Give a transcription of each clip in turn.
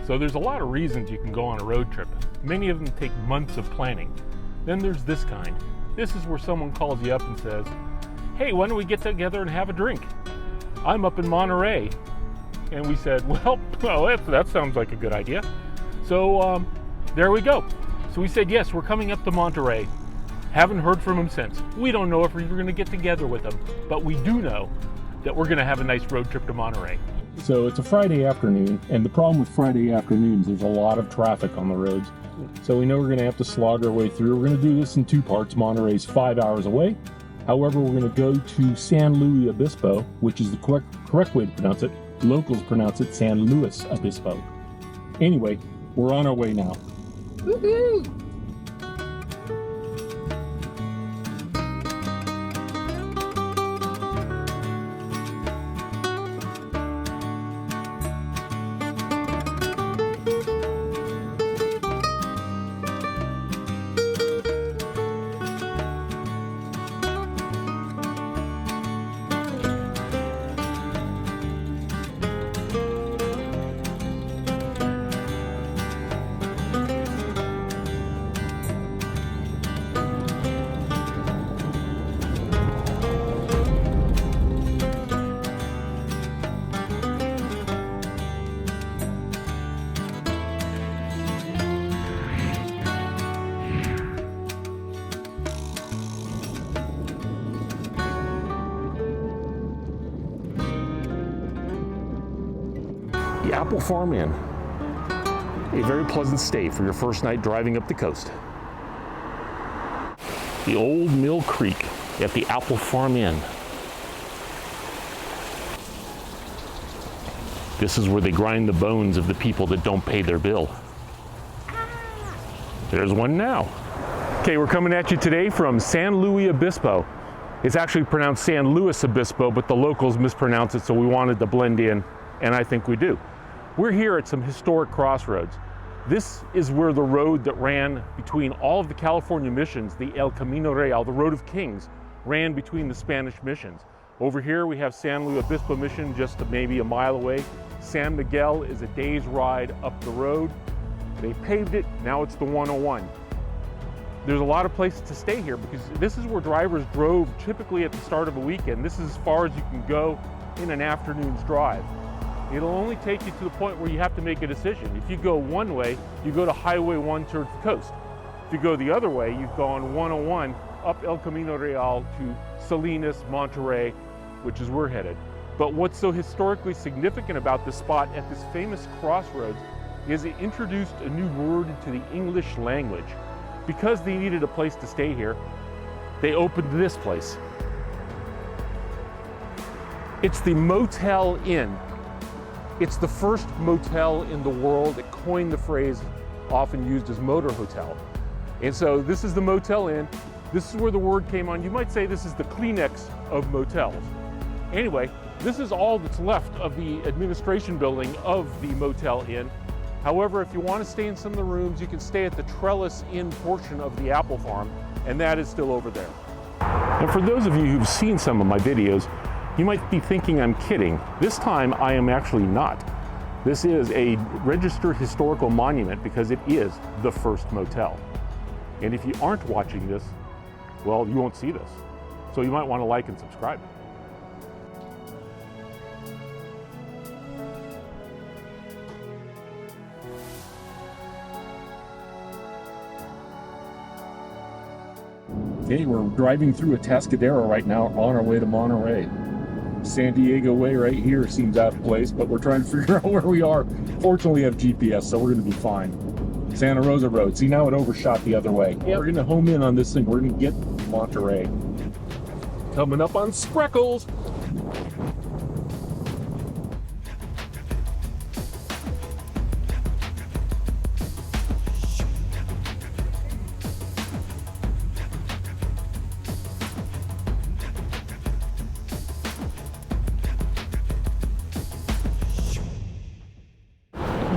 So there's a lot of reasons you can go on a road trip. Many of them take months of planning. Then there's this kind. This is where someone calls you up and says, hey, why don't we get together and have a drink? I'm up in Monterey. And we said, well, that sounds like a good idea. So there we go. So we said, yes, we're coming up to Monterey. Haven't heard from him since. We don't know if we're going to get together with him, but we do know that we're going to have a nice road trip to Monterey. So it's a Friday afternoon, and the problem with Friday afternoons, there's a lot of traffic on the roads. So we know we're going to have to slog our way through. We're going to do this in two parts. Monterey's 5 hours away. However, we're going to go to San Luis Obispo, which is the correct way to pronounce it. Locals pronounce it San Luis Obispo. Anyway, we're on our way now. Woo-hoo! The Apple Farm Inn, a very pleasant stay for your first night driving up the coast. The Old Mill Creek at the Apple Farm Inn. This is where they grind the bones of the people that don't pay their bill. There's one now. Okay, we're coming at you today from San Luis Obispo. It's actually pronounced San Luis Obispo, but the locals mispronounce it, so we wanted to blend in, and I think we do. We're here at some historic crossroads. This is where the road that ran between all of the California missions, the El Camino Real, the Road of Kings, ran between the Spanish missions. Over here we have San Luis Obispo mission just maybe a mile away. San Miguel is a day's ride up the road. They paved it, now it's the 101. There's a lot of places to stay here because this is where drivers drove typically at the start of a weekend. This is as far as you can go in an afternoon's drive. It'll only take you to the point where you have to make a decision. If you go one way, you go to Highway 1 towards the coast. If you go the other way, you go on 101 up El Camino Real to Salinas, Monterey, which is where we're headed. But what's so historically significant about this spot at this famous crossroads is it introduced a new word into the English language. Because they needed a place to stay here, they opened this place. It's the Motel Inn. It's the first motel in the world that coined the phrase often used as motor hotel. And so this is the Motel Inn. This is where the word came on. You might say this is the Kleenex of motels. Anyway, this is all that's left of the administration building of the Motel Inn. However, if you want to stay in some of the rooms, you can stay at the Trellis Inn portion of the Apple Farm, and that is still over there. And for those of you who've seen some of my videos, you might be thinking I'm kidding. This time I am actually not. This is a registered historical monument because it is the first motel. And if you aren't watching this, well, you won't see this. So you might want to like and subscribe. Okay, we're driving through Atascadero right now on our way to Monterey. San Diego Way right here seems out of place, but we're trying to figure out where we are. Fortunately, we have GPS, so we're going to be fine. Santa Rosa Road. See, now it overshot the other way. Yep. We're going to home in on this thing. We're going to get Monterey. Coming up on Spreckles.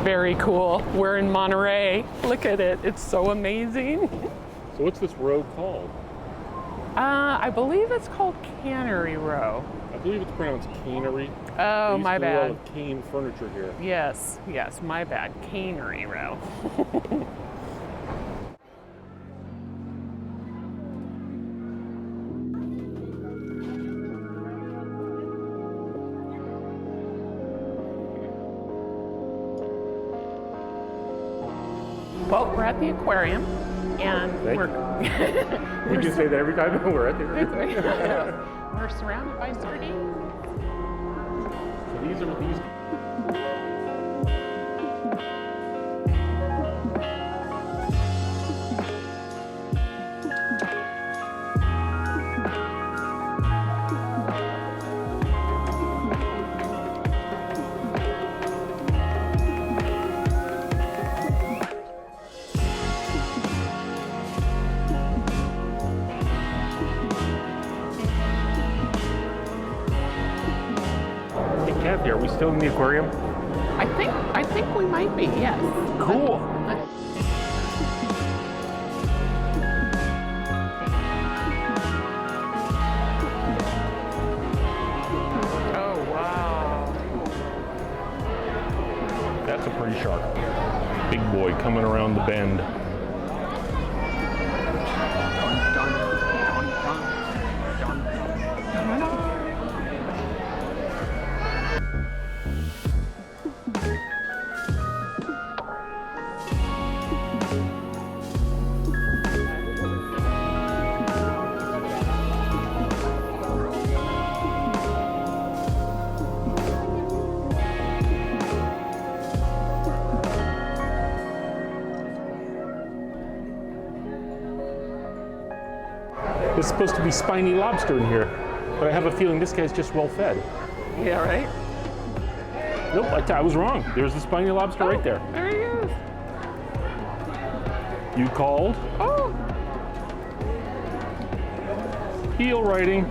Very cool. We're in Monterey. Look at it. It's so amazing. So what's this road called? I believe it's called Cannery Row. I believe it's pronounced Cannery. Oh, my There used to be a lot bad. of cane furniture here. Yes, yes, my bad. Canery row. Well, we're at the aquarium, and Thank we're You can say that every time we're at the we're surrounded by sardines. So these are these. Kathy, are we still in the aquarium? I think we might be. Yes. Cool. Oh wow. That's a pretty shark. Big boy coming around the bend. It's supposed to be spiny lobster in here, but I have a feeling this guy's just well fed. Yeah, right? Nope, I was wrong. There's the spiny lobster right there. There he is. You called? Oh. Heel writing.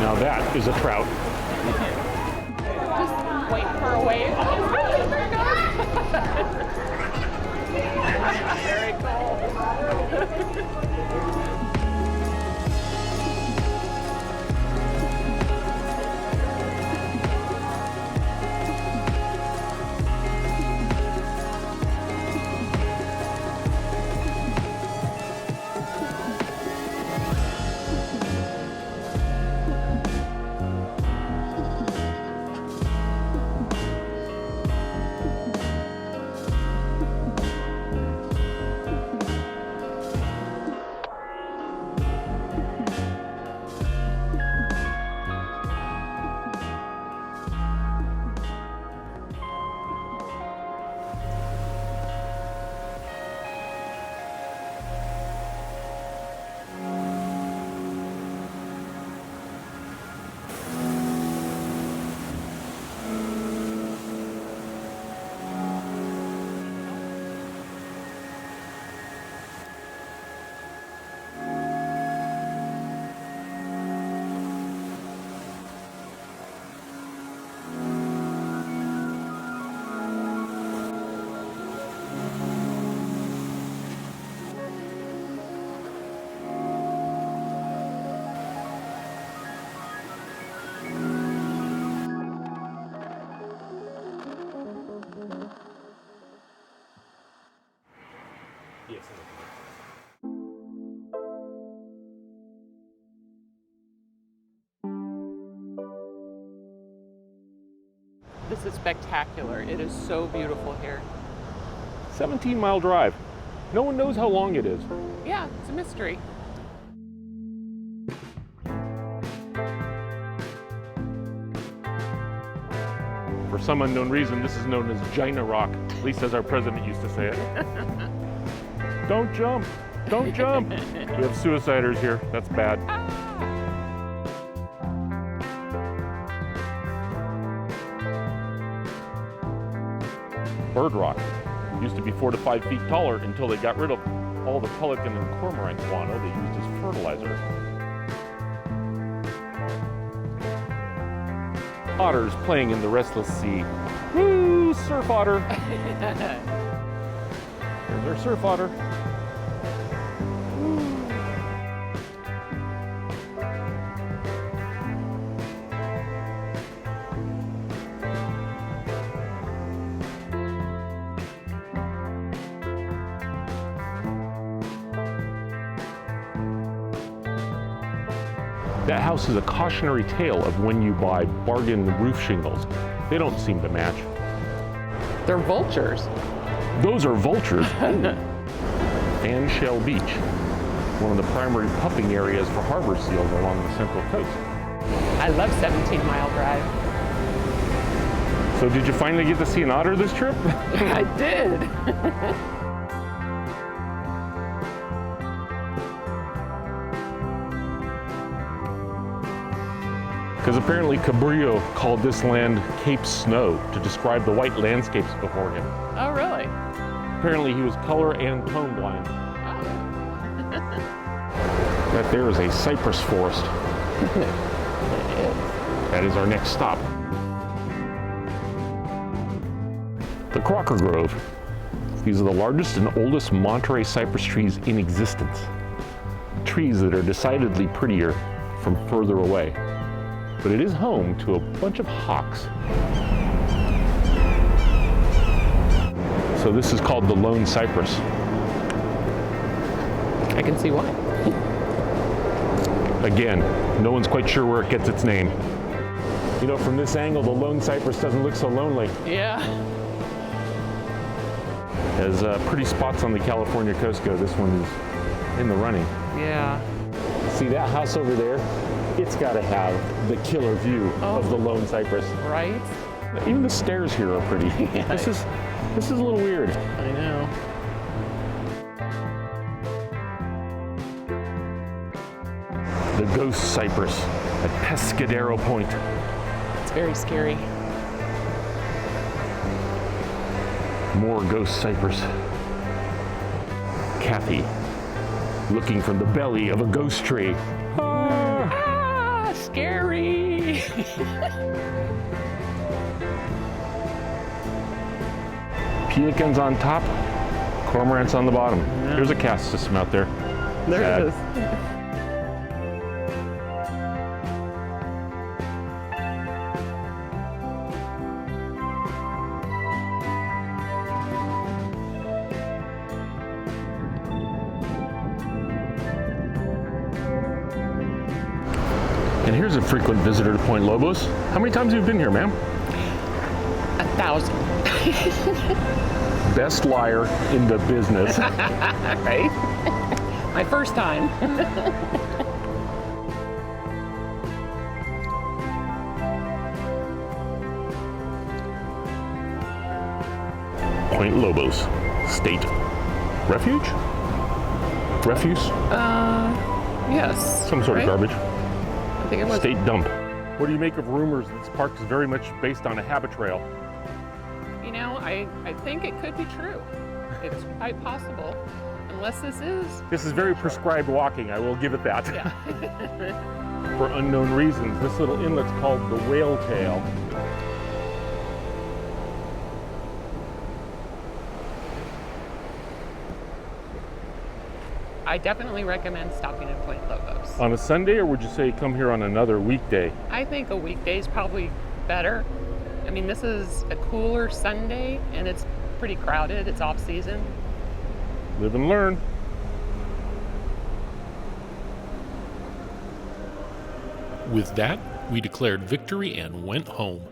Now that is a trout. Just wait for a wave. Oh, there it goes. Very cool. This is spectacular. It is so beautiful here. 17-mile drive. No one knows how long it is. Yeah, it's a mystery. For some unknown reason, this is known as Gina Rock, at least as our president used to say it. Don't jump! Don't jump! We have suiciders here. That's bad. Bird rock. Used to be 4 to 5 feet taller until they got rid of all the pelican and cormorant guano they used as fertilizer. Otters playing in the restless sea. Woo! Surf otter! There's our surf otter. Woo. That house is a cautionary tale of when you buy bargain roof shingles. They don't seem to match. They're vultures. Those are vultures. Fan Shell Beach, one of the primary pupping areas for harbor seals along the Central Coast. I love 17-mile drive. So did you finally get to see an otter this trip? I did. Because apparently Cabrillo called this land Cape Snow to describe the white landscapes before him. Oh, really? Apparently he was color and tone blind. Oh. That there is a cypress forest. It is. That is our next stop. The Crocker Grove. These are the largest and oldest Monterey cypress trees in existence. Trees that are decidedly prettier from further away. But it is home to a bunch of hawks. So this is called the lone cypress. I can see why. Again, no one's quite sure where it gets its name. You know, from this angle, the lone cypress doesn't look so lonely. Yeah. As pretty spots on the California coast go, this one is in the running. Yeah. See that house over there? It's got to have the killer view of the lone cypress. Right? Even the stairs here are pretty. Yeah. This is a little weird. I know. The ghost cypress at Pescadero Point. It's very scary. More ghost cypress. Kathy, looking from the belly of a ghost tree. Ah, scary. Pelicans on top, cormorants on the bottom. There's a caste system out there. There Sad. it is. And here's a frequent visitor to Point Lobos. How many times have you been here, ma'am? 1,000. Best liar in the business. Right? My first time. Point Lobos State Refuge? Refuse? Yes. Some sort of right? garbage. I think it was. State dump. What do you make of rumors that this park is very much based on a habit trail? You know, I think it could be true. It's quite possible. Unless this is. This is very prescribed walking, I will give it that. Yeah. For unknown reasons, this little inlet's called the Whale Tail. I definitely recommend stopping at Point Lobos. On a Sunday, or would you say come here on another weekday? I think a weekday is probably better. I mean, this is a cooler Sunday, and it's pretty crowded. It's off season. Live and learn. With that, we declared victory and went home.